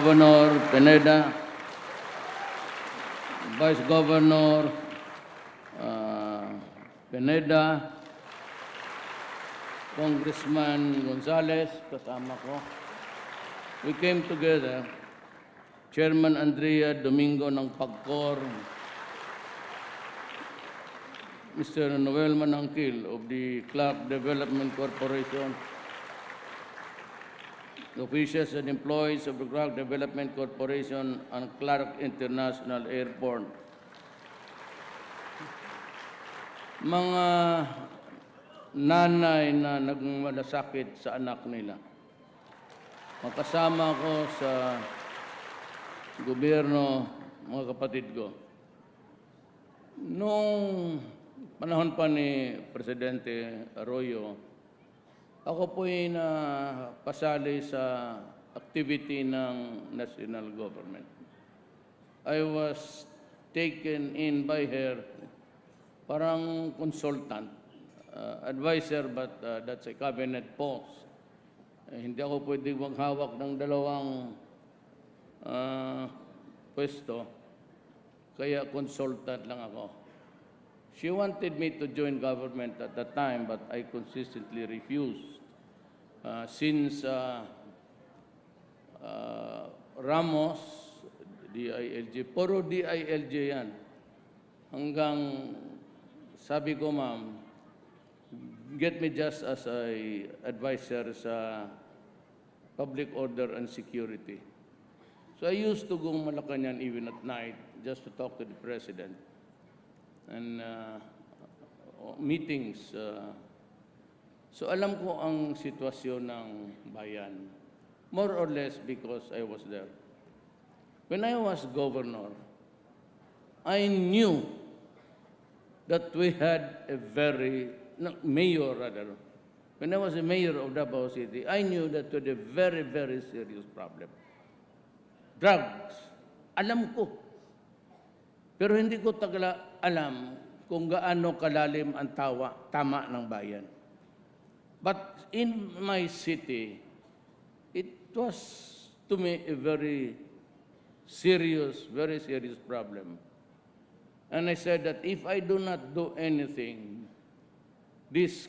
Governor Pineda, Vice Governor Pineda, Congressman Gonzales, kasama ko. We came together, Chairman Andrea Domingo ng PAGCOR, Mr. Noel Manangkil of the Clark Development Corporation, the officials and employees of the Clark Development Corporation and Clark International Airport, mga nanay na nagmalasakit sa anak nila. Makasama ko sa gobyerno, mga kapatid ko. Noong panahon pa ni Presidente Arroyo, ako po'y napasali sa activity ng national government. I was taken in by her, parang consultant, advisor, but that's a cabinet post. Hindi ako pwede maghawak ng dalawang pwesto, kaya consultant lang ako. She wanted me to join government at that time, but I consistently refused. Since Ramos, DILG, puro DILG yan. Hanggang sabi ko, ma'am, get me just as a advisor sa public order and security. So I used to go Malacanang even at night just to talk to the president. And meetings. So alam ko ang sitwasyon ng bayan, more or less because I was there. When I was governor, I knew that we had a mayor rather. When I was a mayor of Davao City, I knew that we had a very, very serious problem. Drugs. Alam ko. Pero hindi ko alam kung gaano kalalim ang tama ng bayan. But in my city, it was to me a very serious problem. And I said that if I do not do anything, this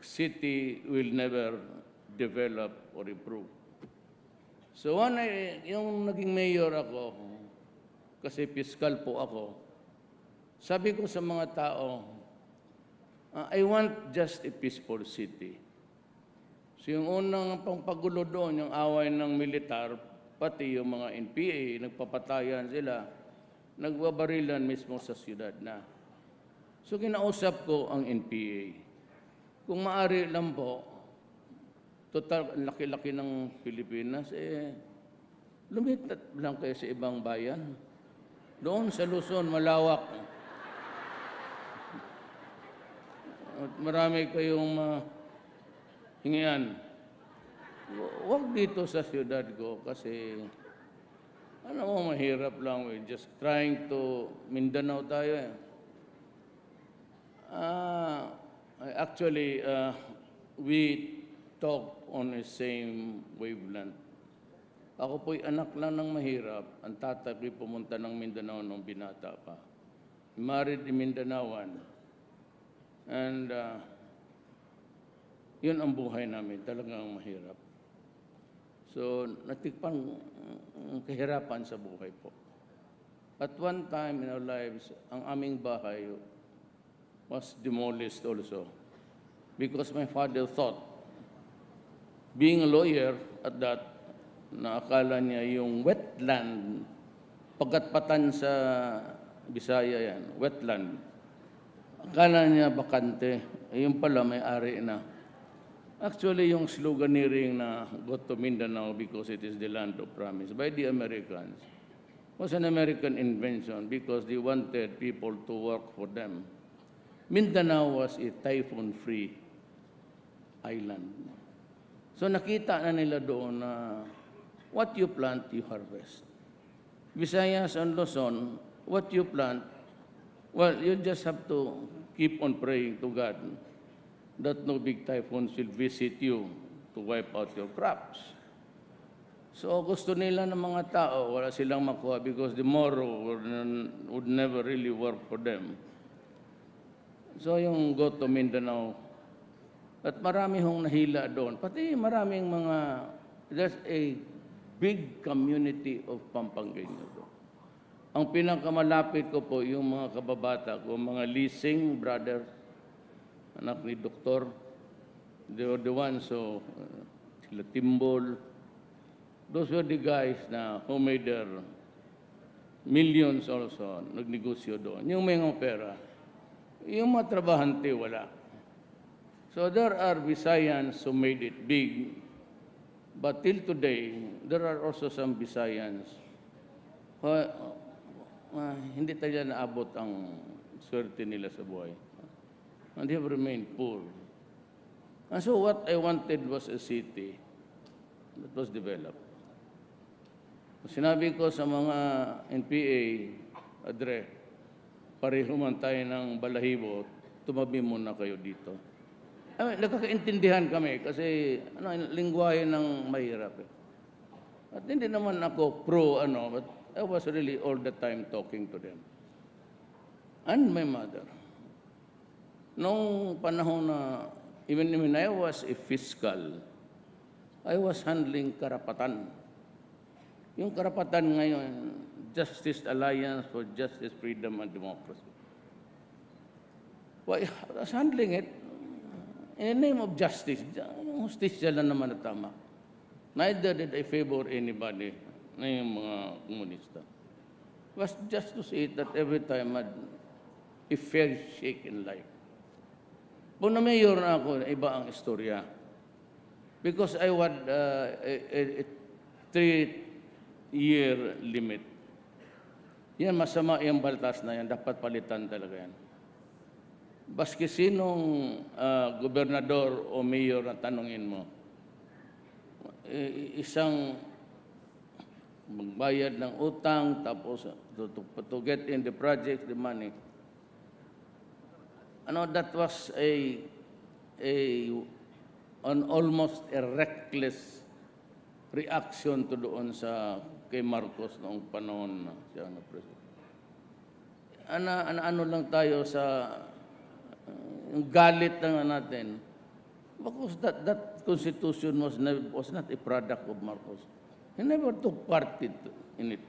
city will never develop or improve. So yung naging mayor ako, kasi fiscal po ako, sabi ko sa mga tao, I want just a peaceful city. So yung unang pangpagulo doon, yung away ng militar, pati yung mga NPA, nagpapatayan sila, nagbabarilan mismo sa siyudad na. So kinausap ko ang NPA. Kung maaari lang po, total laki-laki ng Pilipinas, lumipat lang kayo sa ibang bayan. Doon sa Luzon, malawak. At marami kayong hingian. Huwag dito sa siyudad ko kasi mahirap lang. We're just trying to Mindanao tayo. Actually, we talk on the same wavelength. Ako po'y anak lang ng mahirap. Ang tatay ko'y pumunta ng Mindanao nung binata pa. Married in Mindanaoan. And yun ang buhay namin, talagang mahirap. So, natikpan ang kahirapan sa buhay po. At one time in our lives, ang aming bahay was demolished also. Because my father thought, being a lawyer at that, na akala niya yung wetland, pagkatpatan sa Bisaya yan, wetland. Akala niya bakante, yung pala may-ari na. Actually, yung sloganeering na go to Mindanao because it is the land of promise by the Americans was an American invention because they wanted people to work for them. Mindanao was a typhoon-free island. So nakita na nila doon na what you plant, you harvest. Visayas and Luzon, what you plant, well, you just have to keep on praying to God that no big typhoons will visit you to wipe out your crops. So gusto nila ng mga tao, wala silang makuha because the Moro would never really work for them. So yung go to Mindanao, at marami hong nahila doon. Pati maraming mga, there's a big community of Pampanggenyo doon. Ang pinakamalapit ko po, yung mga kababata ko, mga leasing brothers, anak ni Doktor, they were the ones, so sila Timbol, those were the guys na who made their millions also, nagnegosyo doon. Yung may mga pera, yung mga trabahante, wala. So there are Visayans who made it big, but till today, there are also some Visayans hindi tayo naabot ang swerte nila sa buhay. And they have remained poor. And so what I wanted was a city that was developed. Sinabi ko sa mga NPA, Adre, pareho man tayo ng balahibo, tumabi muna kayo dito. Nagkakaintindihan kami kasi lingwahe ng mahirap. At hindi naman ako but I was really all the time talking to them. And my mother. Noong panahon na, even when I was a fiscal, I was handling karapatan. Yung karapatan ngayon, Justice Alliance for Justice, Freedom, and Democracy. Well, I was handling it in the name of justice. Yung justisya lang naman na tama. Neither did I favor anybody na yung mga komunista. It was just to say that every time I had a fair shake in life. Kung na-mayor na ako, iba ang istorya. Because I had a 3-year limit. Yan, masama yung baltas na yan. Dapat palitan talaga yan. Baski sinong gobernador o mayor na tanungin mo, isang magbayad ng utang, tapos to get in the project, the money. That was an almost a reckless reaction to doon sa kay Marcos noong panahon na siya na president. Ano lang tayo sa galit na natin. Because that constitution was not a product of Marcos. He never took part in it.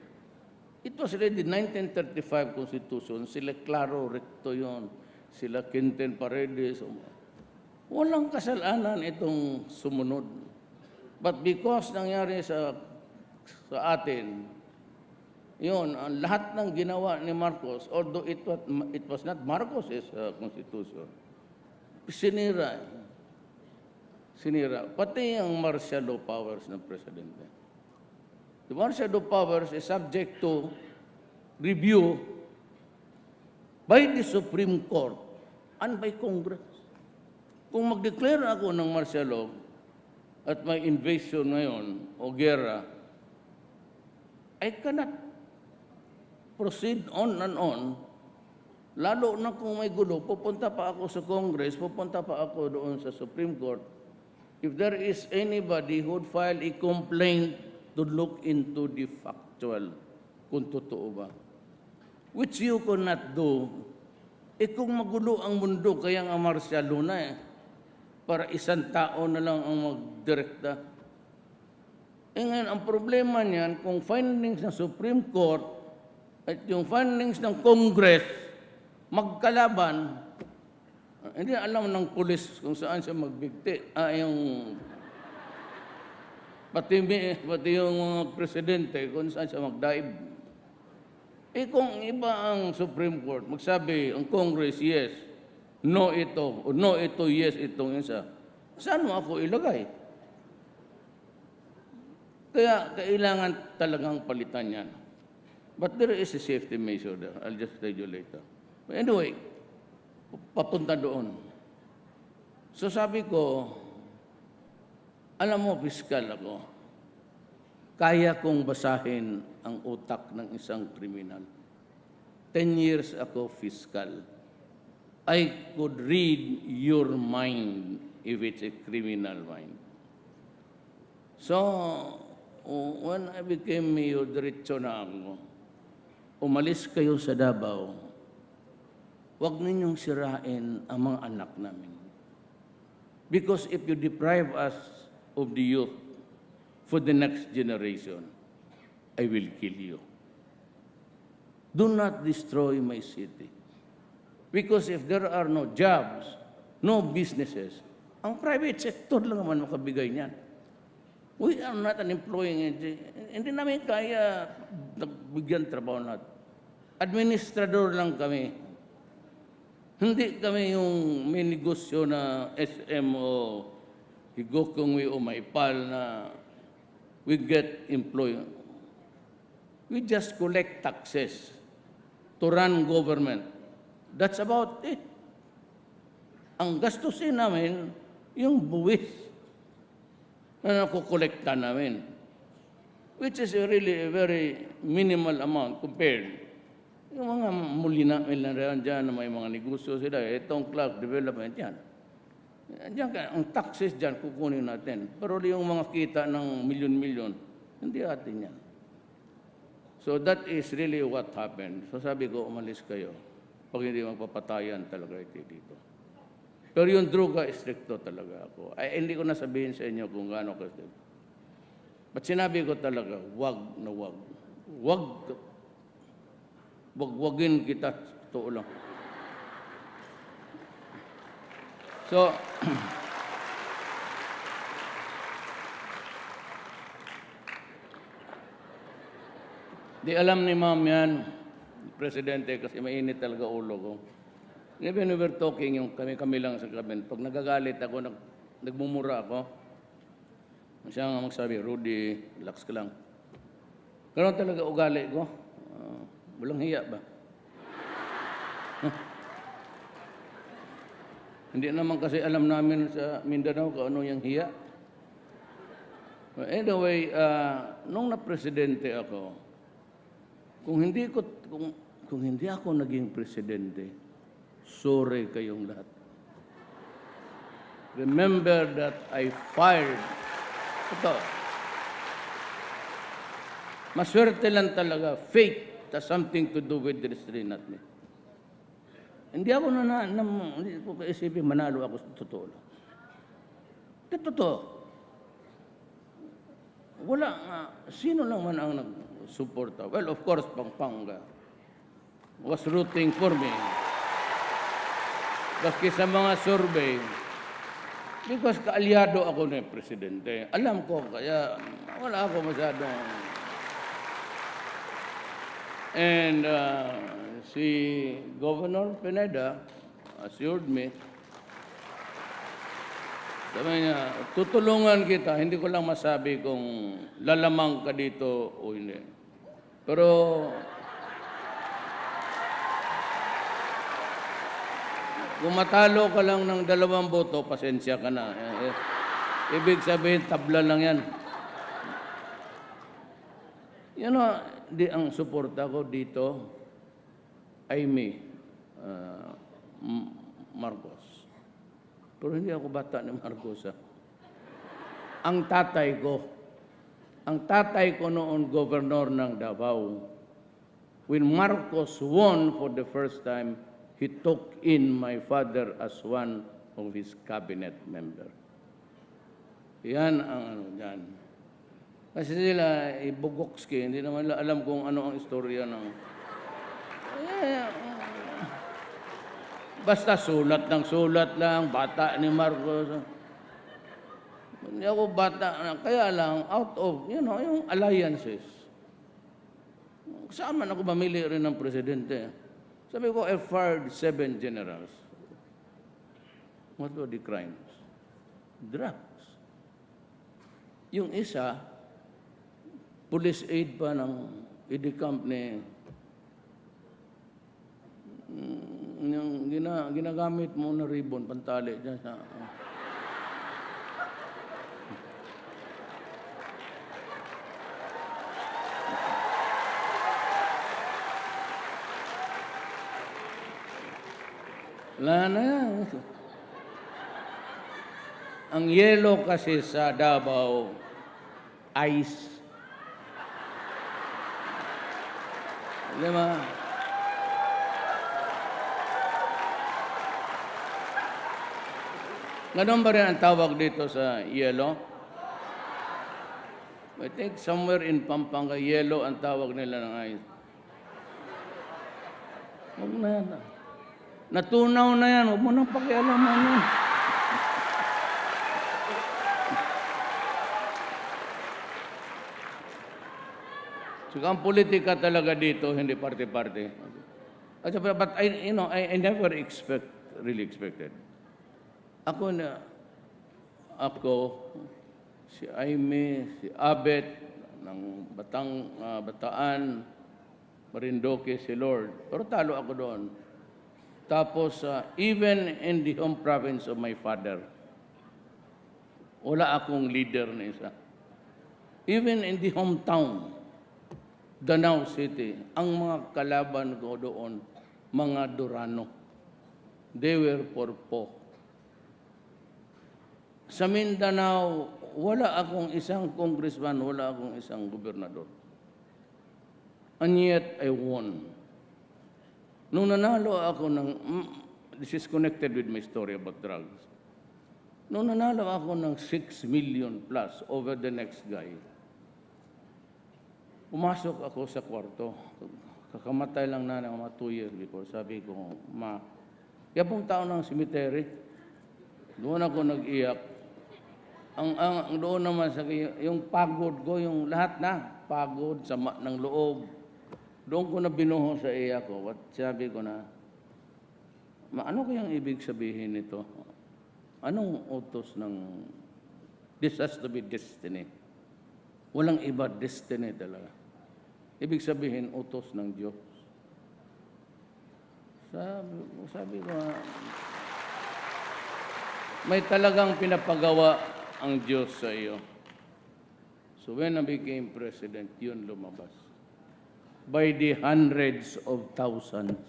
It was already 1935 Constitution. Sila Claro Recto yun. Sila Quinten Paredes. Walang kasalanan itong sumunod. But because nangyari sa atin, yun, ang lahat ng ginawa ni Marcos, although it was not Marcos' Constitution, sinira. Pati ang martial law powers ng Presidente. The martial law powers is subject to review by the Supreme Court and by Congress. Kung mag-declare ako ng martial law at may invasion ngayon o gera, I cannot proceed on and on. Lalo na kung may gulo, pupunta pa ako sa Congress, pupunta pa ako doon sa Supreme Court. If there is anybody who would file a complaint to look into the factual, kung totoo ba. Which you cannot do. Kung magulo ang mundo, kaya nga martial law na para isang tao na lang ang magdirekta. Ngayon, ang problema niyan, kung findings ng Supreme Court at yung findings ng Congress magkalaban, hindi alam ng pulis kung saan siya magbigti. Pati yung mga presidente kung saan siya magdaib. Kung iba ang Supreme Court, magsabi ang Congress, yes, no ito, o no ito, yes itong isa. Saan mo ako ilagay? Kaya kailangan talagang palitan yan. But there is a safety measure there. I'll just tell you later. But anyway, papunta doon. So sabi ko, alam mo, piskal ako. Kaya kong basahin ang utak ng isang kriminal. 10 years ako fiscal. I could read your mind if it's a criminal mind. So, when I became mayor, diretso na ako. Umalis kayo sa Davao. Huwag ninyong sirain ang mga anak namin. Because if you deprive us of the youth for the next generation, I will kill you. Do not destroy my city. Because if there are no jobs, no businesses, ang private sector lang naman makabigay niyan. We are not an employing agency. Hindi namin kaya bigyan trabaho natin. Administrador lang kami. Hindi kami yung may negosyo na SM o Higokongwi o Maipal na we get employed. We just collect taxes to run government. That's about it. Ang gastusin namin, yung buwis na nakukolekta namin, which is really a very minimal amount compared. Yung mga mulina nila dyan na may mga negosyo sila, itong Clark Development yan. Diyan, ang taxes dyan, kukunin natin. Pero yung mga kita ng milyon-milyon, hindi atin yan. So that is really what happened. So sabi ko, umalis kayo pag hindi magpapatayan talaga ito dito. Pero yung droga, stricto talaga ako. Ay, hindi ko nasabihin sa inyo kung gaano ka stricto. But sinabi ko talaga, wag na wag. Wagwagin kita. Totoo lang. So, di alam ni ma'am yan, Presidente, kasi mainit talaga ulo ko. Even we were talking, yung kami lang sa gabi, pag nagagalit ako, nagmumura ako, siya nga magsabi, Rudy, relax ka lang. Ganun talaga ugali ko. Walang hiya ba? Hindi naman kasi alam namin sa Mindanao kung ano yung hiya. Anyway, nung na-presidente ako, kung hindi ako naging presidente, sorry kayong lahat. Remember that I fired. Ito. Maswerte lang talaga. Fate has something to do with this, not me. Hindi ako hindi ko kaisipin, manalo ako sa totoo lang. Totoo. Wala nga. Sino lang man ang nag-suporta? Well, of course, Pampanga was rooting for me. Baski sa mga survey, because kaalyado ako na presidente. Alam ko, kaya wala ako masyadong. And si Governor Pineda assured me, sabi niya, tutulungan kita, hindi ko lang masabi kung lalamang ka dito o hindi. Pero kung matalo ka lang ng 2 boto, pasensya ka na. Ibig sabihin, tabla lang yan. You know, ang suporta ko dito ay Marcos. Pero hindi ako bata ni Marcos. Ang tatay ko noon, governor ng Davao, when Marcos won for the first time, he took in my father as one of his cabinet member. Yan ang ano dyan. Kasi sila, Bogokski, hindi naman alam kung ano ang istorya ng. Basta sulat lang, bata ni Marcos. Hindi ako bata, kaya lang, out of, yung alliances. Saan man ako mamili rin ng presidente? Sabi ko, I fired 7 generals. What were the crimes? Drugs. Yung isa, police aid pa ng IDCAMP ni yung ginagamit mo na ribbon, pantali dyan sa. Wala na. Ang yelo kasi sa Davao, ice. Di ba? Ganun ba rin ang tawag dito sa yellow? I think somewhere in Pampanga, yellow ang tawag nila ng ice. Huwag na yan. Natunaw na yan. Huwag mo nang pakialaman yan. So, ang politika talaga dito, hindi parte-parte. But I never really expected. Ako, si Aimee, si Abet, ng Bataan, Marindoque, si Lord. Pero talo ako doon. Tapos, even in the home province of my father, wala akong leader na isa. Even in the hometown, Danao City, ang mga kalaban ko doon, mga Durano. They were porpo. Sa Mindanao, wala akong isang congressman, wala akong isang gobernador. And yet, I won. Nung nanalo ako this is connected with my story about drugs. Nung nanalo ako ng 6 million plus over the next guy, pumasok ako sa kwarto. Kakamatay lang na ng mga 2 years before. Sabi ko, yapong tao ng cemetery, doon ako nag-iyak. Ang doon naman sa yung pagod ko, yung lahat na pagod, sama ng loob. Doon ko na binuho sa iyak ko. At sabi ko na, ano kayang ibig sabihin nito? Anong utos ng, this has to be destiny. Walang iba, destiny talaga. Ibig sabihin, utos ng Diyos. Sabi ko, may talagang pinapagawa ang Diyos sa iyo. So when I became president, yun lumabas. By the hundreds of thousands.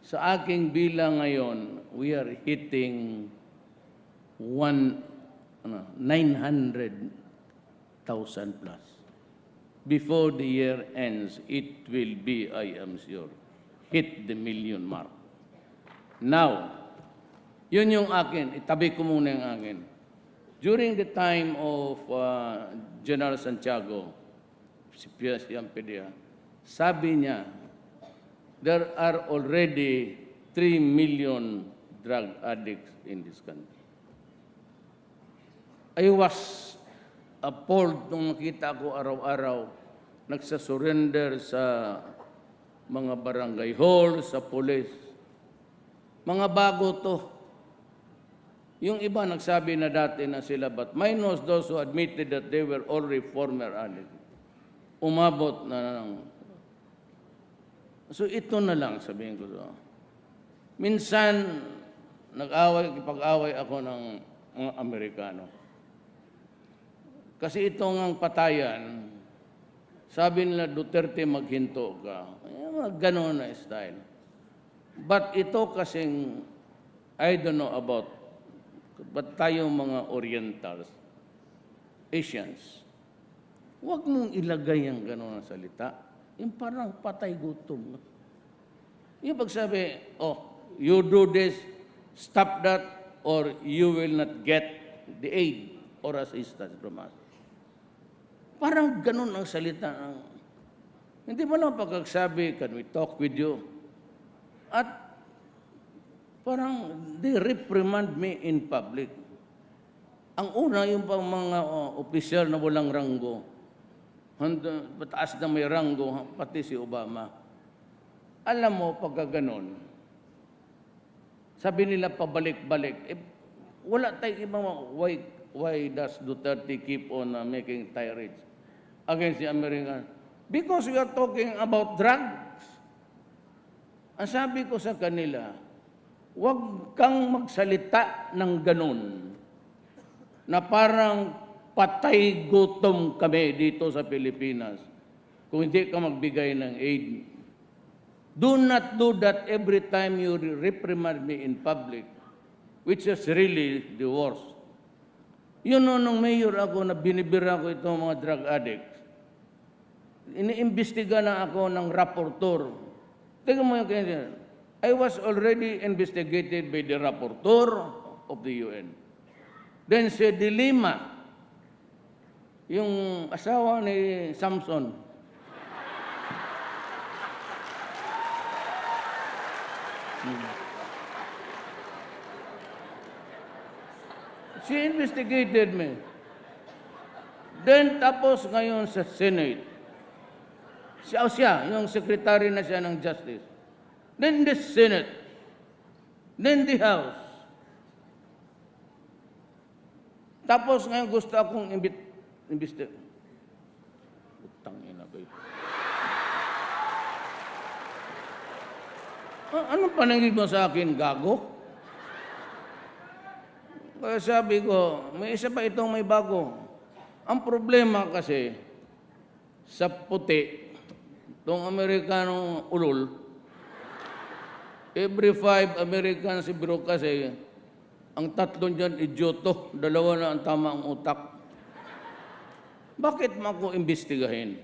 Sa aking bilang ngayon, we are hitting 900,000 plus. Before the year ends, it will be, I am sure, hit the million mark. Now, yun yung akin. Itabi ko muna yung akin. During the time of General Santiago, si Piaz Yampedia, sabi niya, there are already 3 million drug addicts in this country. I was appalled nung nakita ko araw-araw nagsasurrender sa mga barangay hall, sa police. Mga bago to. Yung iba nagsabi na dati na sila, but minus those who admitted that they were already former addicts. Umabot na lang. So ito na lang, sabihin ko so. Minsan, pag-away ako ng mga Amerikano. Kasi ito ngang patayan, sabi nila Duterte maghinto ka. Gano'n na style. But ito kasing, I don't know about, but tayo mga Orientals, Asians, huwag mong ilagay ang gano'n na salita. Yung parang patay gutom. Yung pagsabi, you do this, stop that, or you will not get the aid or assistance from us. Parang ganun ang salita. Hindi mo lang pagkagsabi, can we talk with you? At parang they reprimand me in public. Ang una, yung pang mga opisyal na walang ranggo, pataas na may ranggo, pati si Obama. Alam mo, pagka ganun, sabi nila pabalik-balik, wala tayong ibang, why does Duterte keep on making tirades against the Americans? Because we are talking about drugs. Ang sabi ko sa kanila, huwag kang magsalita ng ganun na parang patay gutom kami dito sa Pilipinas kung hindi ka magbigay ng aid. Do not do that every time you reprimand me in public, which is really the worst. Yun nung mayor ako na binibira ko itong mga drug addicts. iniimbestiga na ako ng rapporteur. Tingnan mo yung kanya. I was already investigated by the rapporteur of the UN. Then si Dilima, yung asawa ni Samson, she investigated me. Then tapos ngayon sa Senate, siya, yung secretary na siya ng Justice. Then the Senate. Then the House. Tapos ngayon gusto akong imbestigahan. Utang ina ba yun? Anong paningin mo sa akin, gago? Kaya sabi ko, may isa pa itong may bago. Ang problema kasi, sa puti, itong Amerikanong ulol, every 5 Americans siguro kasi, ang tatlo dyan idyoto, dalawa na ang tamang utak. Bakit mo ako imbestigahin?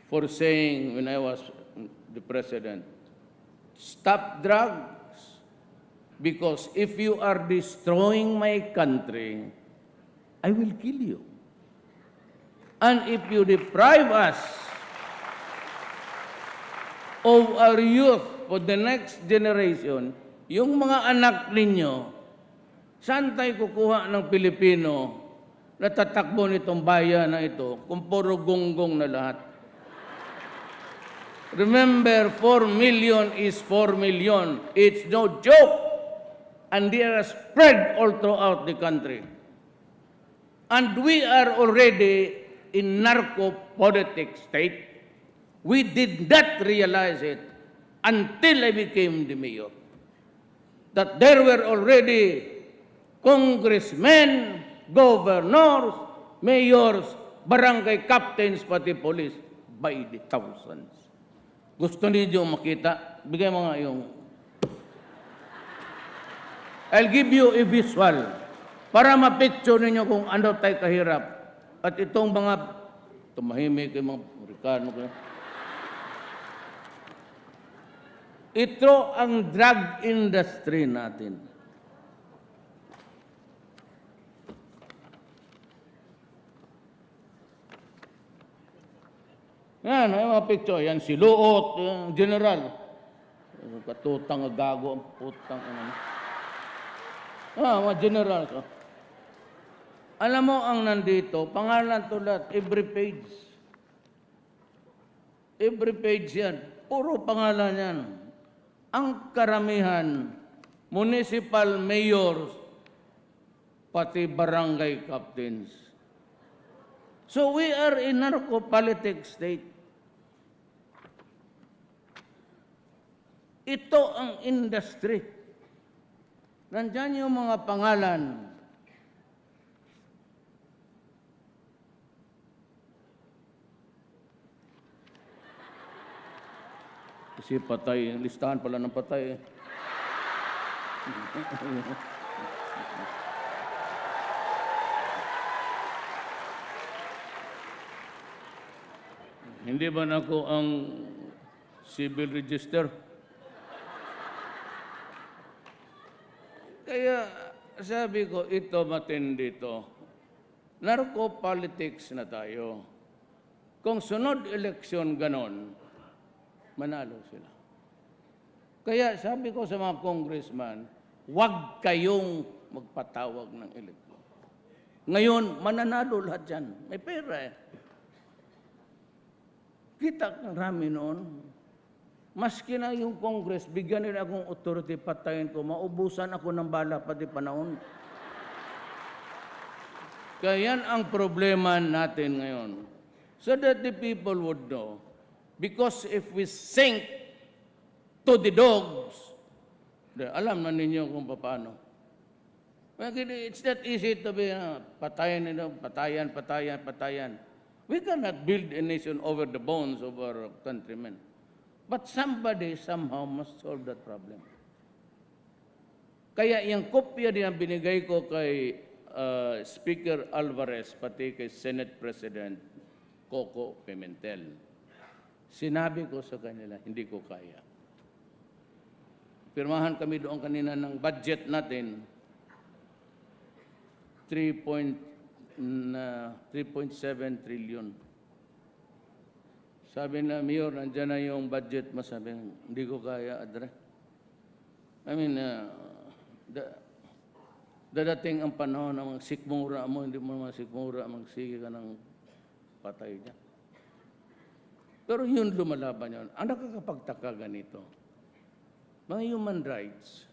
For saying, when I was the president, stop drugs. Because if you are destroying my country, I will kill you. And if you deprive us of our youth for the next generation, yung mga anak ninyo, saan tayo kukuha ng Pilipino na tatakbo nitong bayan na ito kung puro gonggong na lahat? Remember, 4 million is 4 million. It's no joke. And they are spread all throughout the country. And we are already in narco-politic state. We did not realize it until I became the mayor. That there were already congressmen, governors, mayors, barangay captains, pati police, by the thousands. Gusto niyo makita? Bigay mo nga yung... I'll give you a visual para mapicture ninyo kung ano tayo kahirap. At itong mga tumahimik, yung mga Amerikano. Ito ang drug industry natin. Yan, yung mga picture. Yan si Luot, yung general. Katutang gago, ang putang. Mga general. Alam mo ang nandito, pangalan to lahat, every page. Every page yan. Puro pangalan yan. Ang karamihan, municipal mayors, pati barangay captains. So we are in narco-politic state. Ito ang industry. Nandyan yung mga pangalan. Kasi patay, listahan pala ng patay. Hindi ba na ako ang civil register? Kaya sabi ko, ito matindi ito. Narco-politics na tayo. Kung sunod eleksyon ganon, manalo sila. Kaya sabi ko sa mga congressman, huwag kayong magpatawag ng eleksyon. Ngayon, mananalo lahat yan. May pera eh. Kita ng rami noon. Maski na yung Congress, bigyan nila akong authority, patayin ko, maubusan ako ng bala pati panahon. Kaya yan ang problema natin ngayon. So that the people would know. Because if we sink to the dogs, alam na ninyo kung paano. It's not easy to be patayan nila, patayan. We cannot build a nation over the bones of our countrymen. But somebody somehow must solve that problem. Kaya yung kopya din ang binigay ko kay Speaker Alvarez, pati kay Senate President, Coco Pimentel. Sinabi ko sa kanila, hindi ko kaya. Pirmahan kami doon kanina ng budget natin, 3.7 trillion. Sabi na, Mayor, nandyan na yung budget mo. Sabi, hindi ko kaya, Adre. I mean, dadating ang panahon ng sikmura mo, hindi mo naman sikmura, magsige ka ng patay niya. Pero yun, lumalaban yun. Ang nakakapagtaka ganito, mga human rights,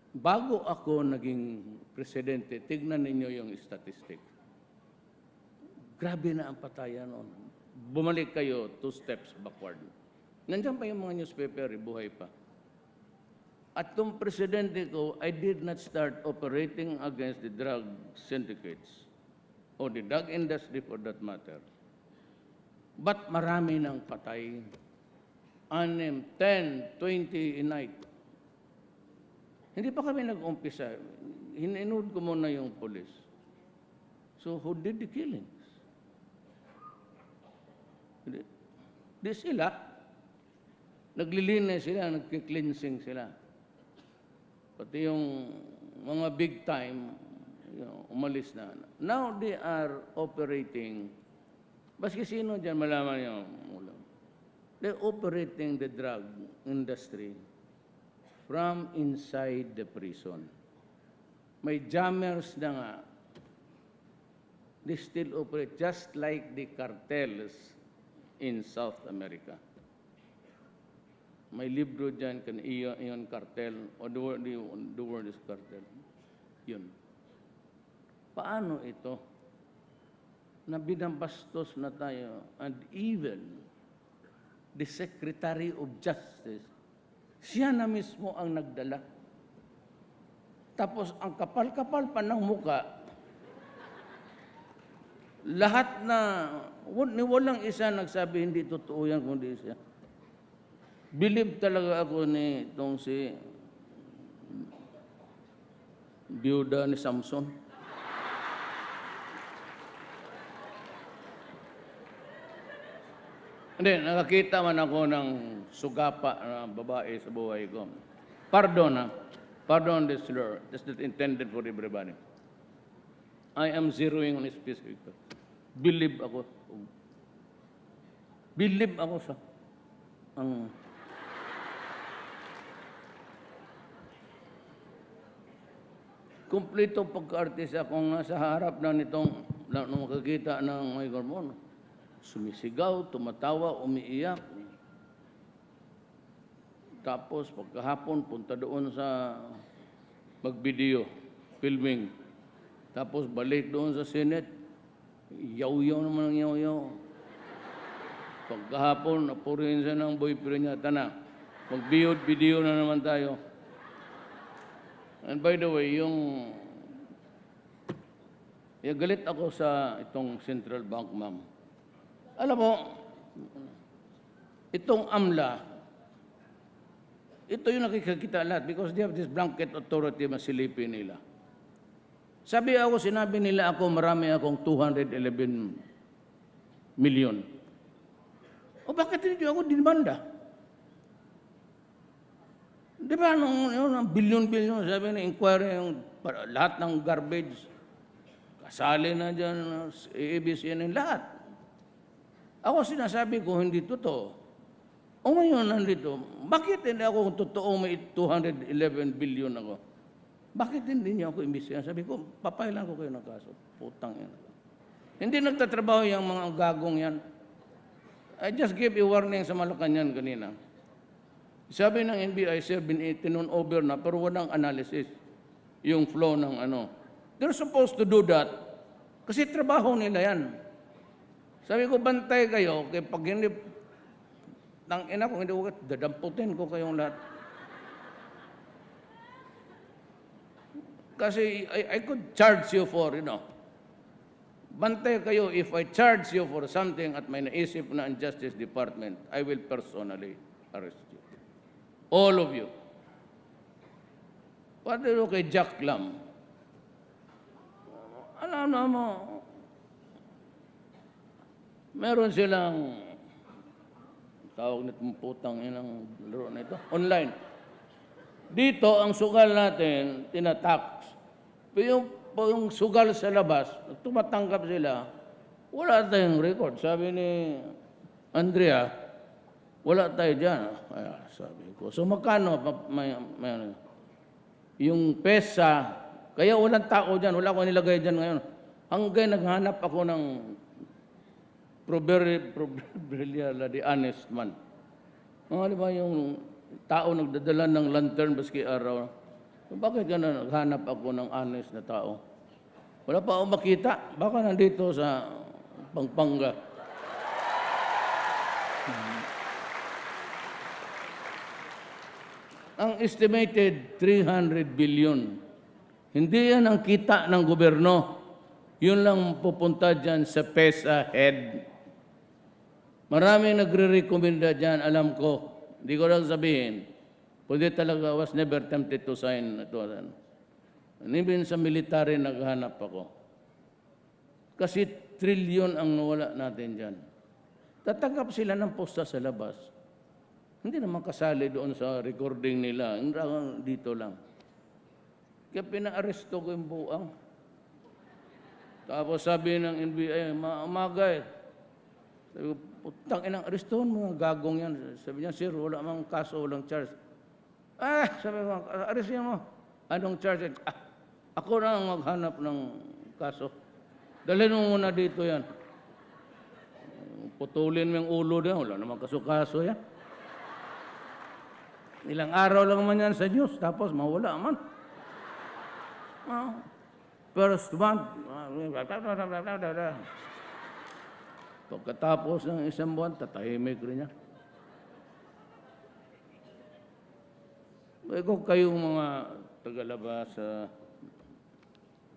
bago ako naging presidente, tignan ninyo yung statistic. Grabe na ang patayan noon. Bumalik kayo 2 steps backward. Nandiyan pa yung mga newspaper, buhay pa. At nung presidente ko, I did not start operating against the drug syndicates or the drug industry for that matter. But marami ng patay. 6, 10, 20 a night. Hindi pa kami nag-umpisa. Hininood ko muna yung police. So who did the killings? Di sila. Naglilinis sila, nagki-cleansing sila. Pati yung mga big time, umalis na. Now they are operating, baski sino dyan malaman yung ulam. They're operating the drug industry from inside the prison. May jammers na nga. They still operate just like the cartels in South America. May libro dyan, kan iyon cartel, or the word is cartel. Yun. Paano ito? Na binabastos na tayo, and even the Secretary of Justice, siya na mismo ang nagdala. Tapos ang kapal-kapal pa ng muka, lahat na, walang isa nagsabi hindi totoo yan kundi siya. Believe talaga ako ni itong si biyuda ni Samson. Hindi, nakakita man ako ng sugapa na babae sa buhay ko. Pardon this slur. That's not intended for everybody. I am zeroing on a specific. Believe ako. Believe ako sa ang kumpleto pagka-artist akong nasa harap na nitong nung makakita ng may hormone. Sumisigaw, tumatawa, umiiyak. Tapos pagkahapon, punta doon sa mag-video, filming. Tapos balik doon sa Senate. Yaw-yaw naman ang yaw-yaw. Pagkahapon, napurihin siya ng boyfriend niya. Tana, mag-video na naman tayo. And by the way, yung galit ako sa itong Central Bank, ma'am. Alam mo, itong AMLA, ito yung nakikita lahat because they have this blanket authority masilipin nila. Sinabi nila ako, marami akong 211 million. O bakit hindi ako dinimanda? Di ba, nung bilyon-bilyon, sabi na inquiry, yung lahat ng garbage, kasali na dyan, ABCN, lahat. Ako sinasabi ko, hindi totoo. O ngayon, nandito, bakit hindi ako totoo may 211 billion ako? Bakit hindi niyo ako imbisihan? Sabi ko, papailan ko kayo ng kaso. Putang yan. Hindi nagtatrabaho yung mga gagong yan. I just gave a warning sa Malacanang kanina. Sabi ng NBI, sir, tinun over na, pero walang analysis yung flow ng ano. They're supposed to do that kasi trabaho nila yan. Sabi ko, bantay kayo, kaya pag hindi, tangina ko, hindi ko, dadamputin ko kayong lahat. Kasi I could charge you for, bantay kayo, if I charge you for something at may naisip na ang Justice Department, I will personally arrest you. All of you. Pati kay Jack Lam. Alam mo, meron silang, tawag nitong putang inang laro na ito, online. Dito, ang sugal natin, tinatax. Pero yung sugal sa labas, tumatanggap sila, wala tayong record. Sabi ni Andrea, wala tayo dyan. Ay, sabi ko, so magkano? Yung pesa, kaya walang tao dyan, wala ko nilagay dyan ngayon. Hanggang naghanap ako ng proverbial the honest man. Di ba yung tao nagdadala ng lantern baski araw? Bakit gano'n naghanap ako ng honest na tao? Wala pa akong makita. Baka nandito sa Pampanga. Ang estimated 300 billion. Hindi yan ang kita ng gobyerno. Yun lang pupunta dyan sa PESA head. Maraming nagre-recommenda dyan, alam ko. Hindi ko lang sabihin. Pwede talaga, was never tempted to sign ito. Even sa military, naghanap ako. Kasi trilyon ang nawala natin dyan. Tatanggap sila ng posta sa labas. Hindi naman kasali doon sa recording nila. Dito lang. Kaya pina-aresto ko yung buang. Tapos sabi ng NBI, umaga eh. Sabi ko, putang inang arestohan mga gagong yan. Sabi niya, sir, wala mang kaso, walang charge. Sabi ko, arestohan mo. Anong charge? Ako na ang maghanap ng kaso. Dalhin mo muna dito yan. Putulin mo yung ulo na, wala namang kaso-kaso yan. Ilang araw lang man yan sa Diyos, tapos mawala man. First month, pagkatapos ng isang buwan, tatahimik rin niya. Kung kayong mga tagalabas,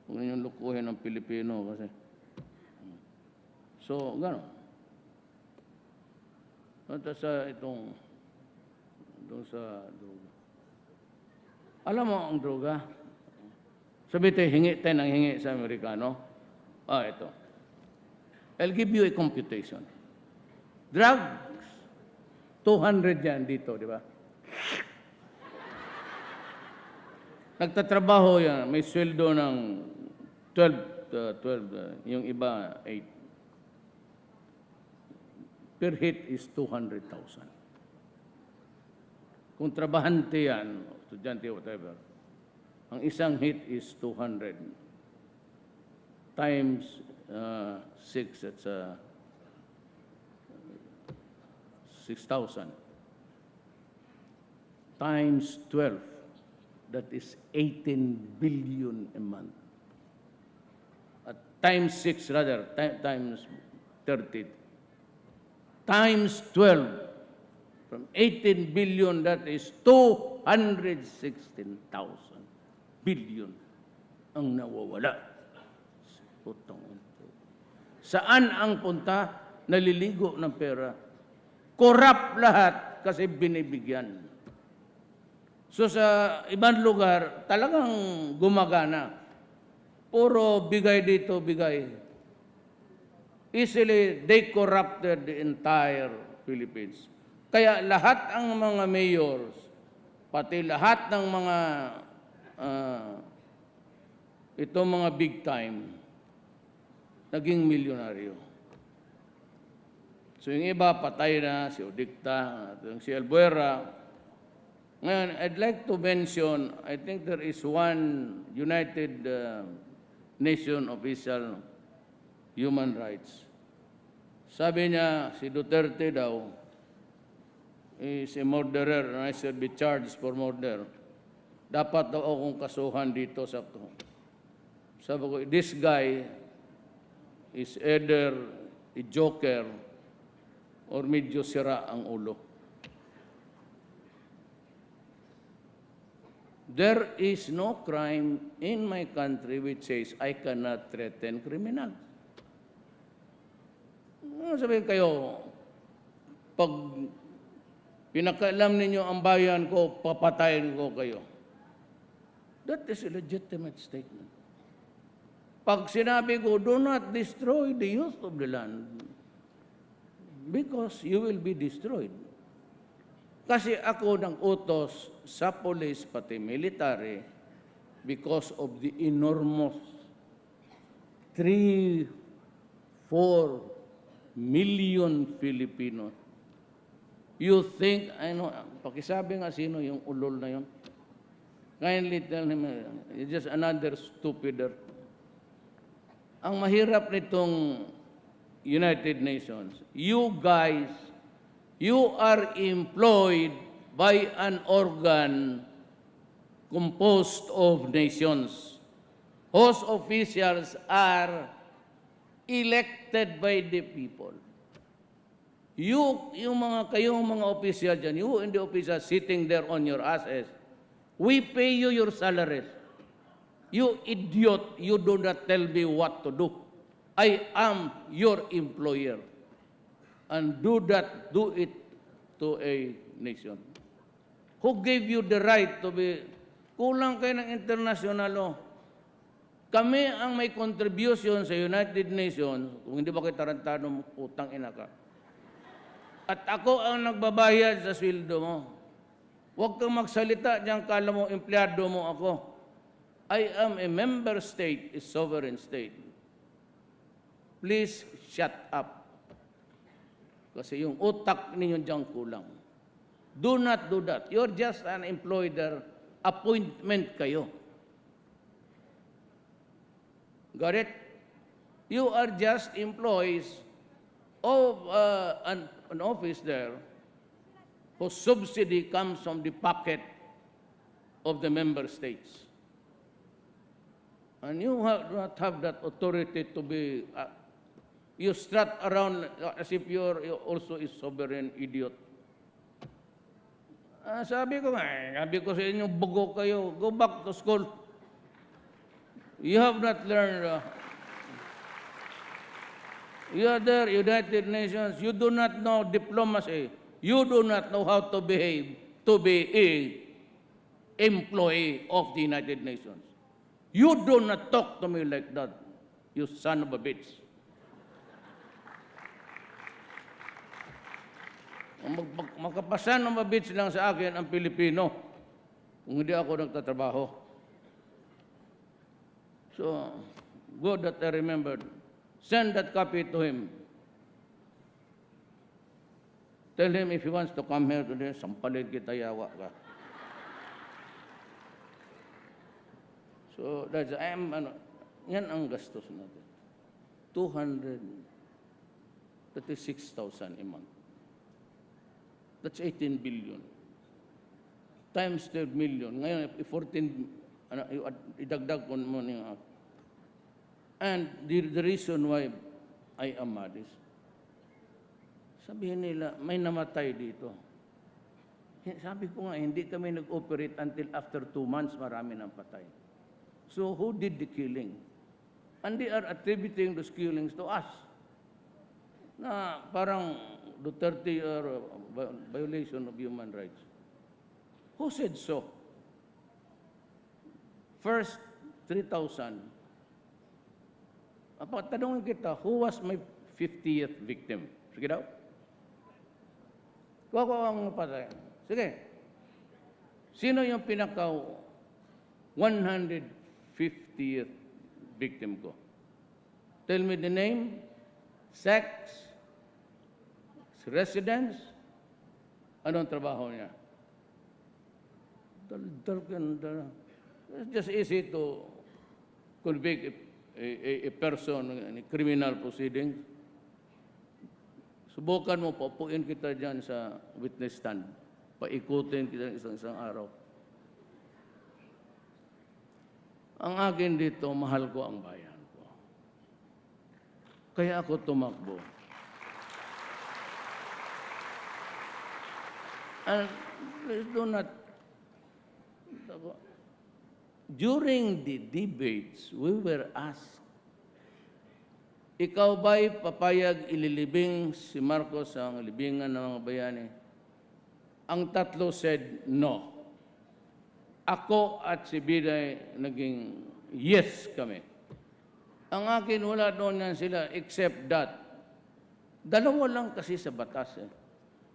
huwag ninyong lukuhin ng Pilipino kasi. So, gano'n. At sa itong, doon sa droga. Alam mo ang droga? Sabi tayo, hingi tayo ng hingi sa Amerikano. Ito. I'll give you a computation. Drugs, 200 yan dito, di ba? Nagtatrabaho yan, may sweldo ng 12, yung iba 8. Per hit is 200,000. Kung trabahante yan, estudyante, whatever, ang isang hit is 200 times 6, that's 6,000 times 12, that is 18 billion a month. At times 6 rather, times 30, times 12, from 18 billion, that is 216,000 billion ang nawawala. Saan ang punta? Naliligo ng pera. Corrupt lahat kasi binibigyan. So sa ibang lugar, talagang gumagana. Puro bigay dito, bigay. Easily, they corrupted the entire Philippines. Kaya lahat ang mga mayors, pati lahat ng mga itong mga big time, naging milyonaryo. So yung iba, patay na, si Odicta, si Albuera. Ngayon, I'd like to mention, I think there is one United Nation official, human rights. Sabi niya, si Duterte daw, is a murderer and I should be charged for murder. Dapat daw akong kasuhan dito sa to. Sabi ko, this guy is either a joker or medyo sira ang ulo. There is no crime in my country which says I cannot threaten criminals. Sabihin kayo, pag pinakaalam ninyo ang bayan ko, papatayin ko kayo. That is a legitimate statement. Pag sinabi ko, do not destroy the youth of the land, Because you will be destroyed. Kasi ako nang utos sa police pati military because of the enormous 3-4 million Filipinos. You think, pakisabi nga sino yung ulol na yun? Kindly tell him, it's just another stupider. Ang mahirap nitong United Nations, you guys, you are employed by an organ composed of nations, whose officials are elected by the people. Kayong mga official dyan, you and the officials sitting there on your asses, we pay you your salaries. You idiot, you do not tell me what to do. I am your employer. And do it to a nation. Who gave you the right to be, kulang kayo ng international law. Kami ang may contribution sa United Nations, kung hindi ba kayo tarantado, utang ina ka. At ako ang nagbabayad sa sweldo mo. Huwag kang magsalita diyan, kala mo empleyado mo ako. I am a member state, a sovereign state. Please shut up. Kasi yung utak ninyo diyan kulang. Do not do that. You're just an employer. Appointment kayo. Got it? You are just employees of an office there whose subsidy comes from the pocket of the member states. And you do not have that authority to be, you strut around as if you're also a sovereign idiot. Sabi ko sa inyo, bugo kayo, go back to school. You have not learned. You are there, United Nations. You do not know diplomacy. You do not know how to behave to be an employee of the United Nations. You do not talk to me like that, you son of a bitch. Makapasan ng bitch lang sa akin ang Pilipino kung hindi ako nagtatrabaho. So, good that I remembered. Send that copy to him. Tell him if he wants to come here today, sampalin kita, yawa ka. So, yan ang gastos natin. 236,000 a month. That's 18 billion. Times 12 million. Ngayon, 14, idagdag ko mo niya. And the reason why I am mad is, sabihin nila, may namatay dito. Sabi ko nga, hindi kami nag-operate until after 2 months, marami nang patay. So who did the killing? And they are attributing those killings to us. Na parang Duterte or violation of human rights. Who said so? First, 3,000. Tanungin kita, who was my 50th victim? Sige daw. Kuha ko ang patay. Sige. Sino yung pinaka 150th victim ko? Tell me the name, sex, residence, anong trabaho niya? It's just easy to convict a person in criminal proceedings. Subukan mo, paupuin kita dyan sa witness stand. Paikutin kita isang araw. Ang akin dito, mahal ko ang bayan ko. Kaya ako tumakbo. And please do not. During the debates, we were asked, ikaw ba'y papayag ililibing si Marcos ang libingan ng mga bayani? Ang tatlo said no. Ako at si Biday naging yes kami. Ang akin wala doon yan sila except that Dalawa lang kasi sa batas eh.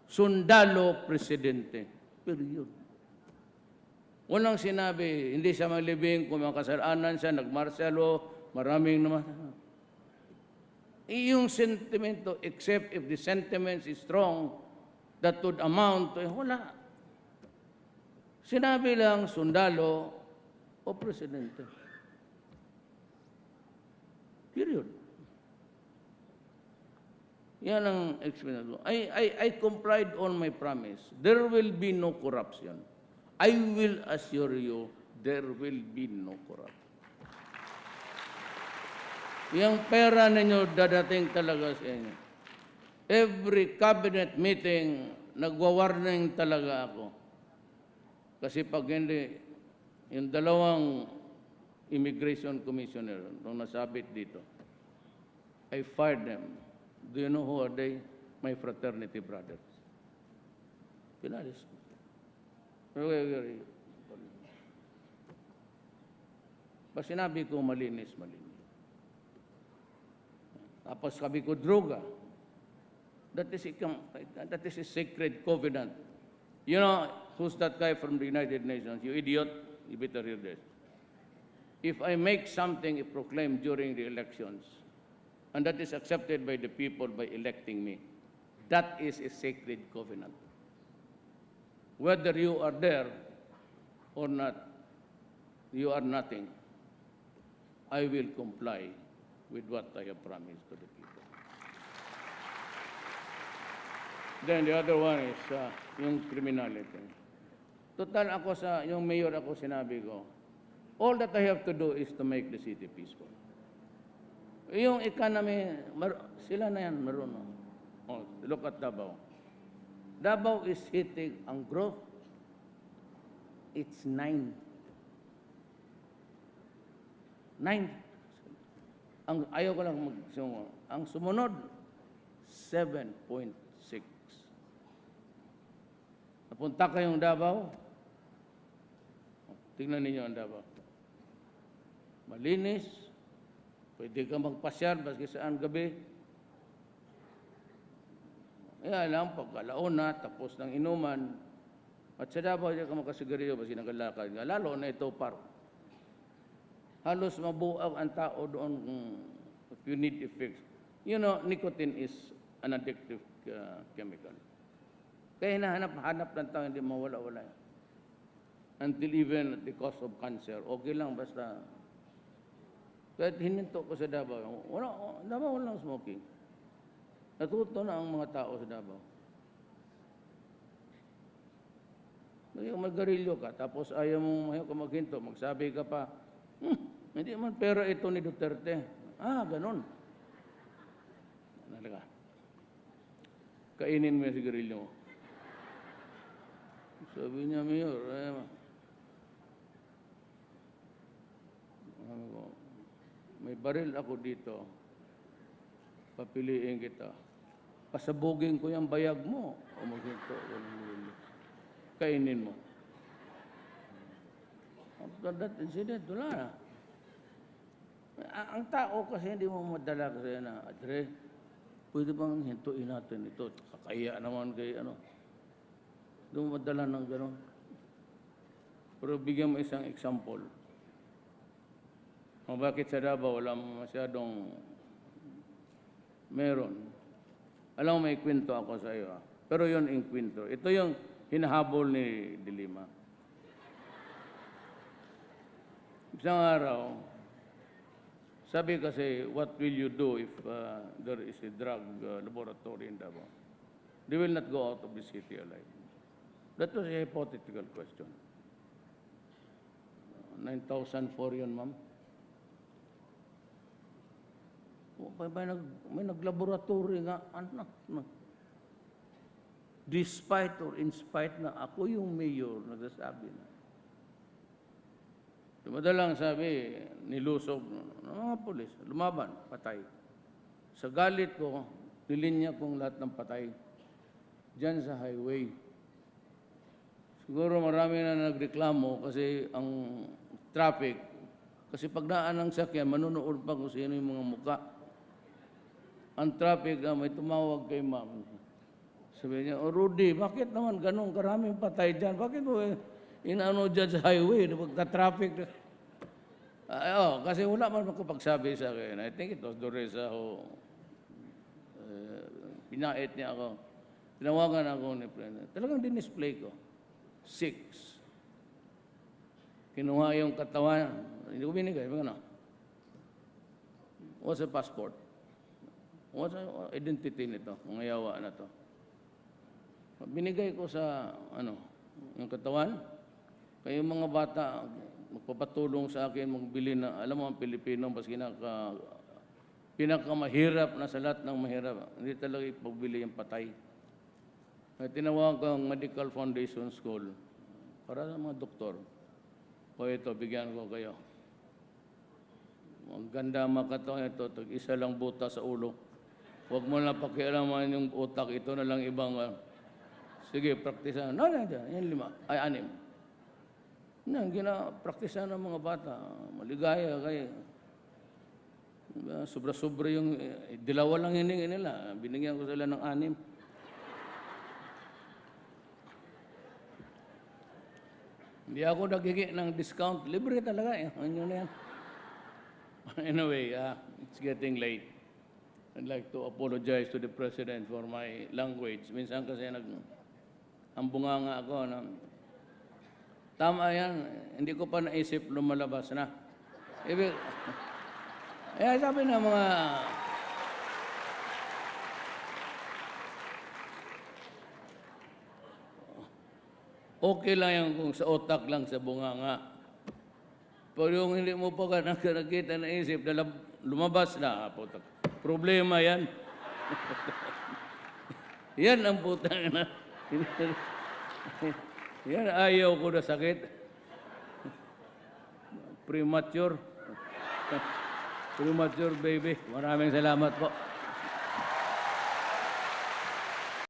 Sundalo, presidente. Period. Walang sinabi, hindi siya maglibing, kung mga kasalanan siya, nagmarsyalo, maraming naman. Yung sentimento, except if the sentiments is strong, that would amount to, wala. Sinabi lang, sundalo o presidente. Period. Yan ang explanation. I complied on my promise. There will be no corruption. I will assure you, there will be no corruption. Yung pera ninyo dadating talaga sa inyo. Every cabinet meeting, nagwa-warning talaga ako. Kasi pag hindi, yung dalawang immigration commissioner, nung nasabit dito, I fired them. Do you know who are they? My fraternity brothers. Pinalis ko. Pag sinabi ko malinis, malinis. Tapos sabi ko, droga. That is a sacred covenant. You know, who's that guy from the United Nations? You idiot, you better hear this. If I make something proclaimed during the elections, and that is accepted by the people by electing me, that is a sacred covenant. Whether you are there or not, you are nothing. I will comply with what I have promised to the people. Then the other one is yung criminality. Total ako yung mayor ako sinabi ko, all that I have to do is to make the city peaceful. Yung economy, sila na yan, marunong. Oh, look at Davao. Davao is hitting ang growth. It's 9. Ayaw ko lang magsungo. Ang sumunod, 7.6. Napunta kayong Davao. Tingnan ninyo ang Davao. Malinis. Pwede ka magpasyal, baski saan gabi. Kaya lang, pagkalaon na, tapos ng inuman, at sa Davao, hindi ka makasigarilyo, baski nagalakad nga. Lalo na ito, par. Halos mabuang ang tao doon if you need effects. You know, nicotine is an addictive chemical. Kaya hinahanap-hanap ng tao, hindi mawala-wala. Until even at the cause of cancer, okay lang, basta. Kahit hininto ko sa Davao, Davao walang smoking. Natuto na ang mga tao sa Davao. Magarilyo ka, tapos ayaw ka maghinto, magsabi ka pa, hindi man pera ito ni Duterte. Ganon. Nalaga. Kainin mo yung sigarilyo mo. Sabi niya, Mayor, may baril ako dito, papiliin kita. Pasabugin ko yung bayag mo. O maghinto. Kainin mo. After that incident, wala na. Ang tao kasi hindi mo madala kasi na, Adre, pwede bang hintuin natin ito? Kakaya naman kay Hindi mo madala ng gano'n. Pero bigyan mo isang example. Bakit sa Davao wala masyadong meron? Alam mo, may kwento ako sa iyo. Pero yun yung kwento. Ito yung hinahabol ni Dilima. Isang araw, sabi kasi, what will you do if there is a drug laboratory in Davao? They will not go out of the city alive. That was a hypothetical question. 9,004 yun, ma'am. May naglaboratory nga, anak. Despite or in spite na ako yung mayor, nagsasabi na. Madalang sabi, nilusog ng mga polis, lumaban, patay. Sa galit ko, nilinya kong lahat ng patay. Diyan sa highway. Siguro marami na nagreklamo kasi ang traffic, kasi pag daan ng sakyan, manunood pa kung sino yung mga muka. ang traffic, may tumawag kay ma'am. Sabi niya, oh Rudy, bakit naman ganun karaming patay dyan? Bakit mo inaano dyan sa highway, pagka-traffic? Kasi wala man makapagsabi sa akin. I think it was Doresa who pinait niya ako. Tinawagan ako ni Prenda. Talagang dinisplay ko. 6. Kinuha yung katawan. Hindi ko binigay. Ano? What's a passport? What's a identity nito? Ang yawa na to. Binigay ko sa, yung katawan. Kaya yung mga bata, magpapatulong sa akin, magbili na, alam mo ang Pilipino, mas pinakamahirap na sa lahat ng mahirap. Hindi talaga ipagbili yung patay. May tinawag ang Medical Foundation School para sa mga doktor. O ito, bigyan ko kayo. Ang ganda makatawan ito, isa lang buta sa ulo. Huwag mo na pakialaman yung utak, ito na lang ibang, sige, praktisan. Yan 5, ay 6. Yan, praktisan ng mga bata. Maligaya kayo. Sobra-sobra yung, dilawa lang hiningi nila. Binigyan ko sila ng 6. Hindi ako nagiging ng discount. Libre talaga eh. Ano na yan? Anyway, it's getting late. I'd like to apologize to the President for my language. Minsan kasi ang bunganga ako. Tama yan. Hindi ko pa naisip lumalabas na. Sabi na mga... Okay lang yan kung sa otak lang sa bunganga. Pero yung hindi mo pa nakita na isip, lumabas na. Problema yan. Yan ang putang na. Yan, ayaw ko na sakit. Premature. Premature baby. Maraming salamat po.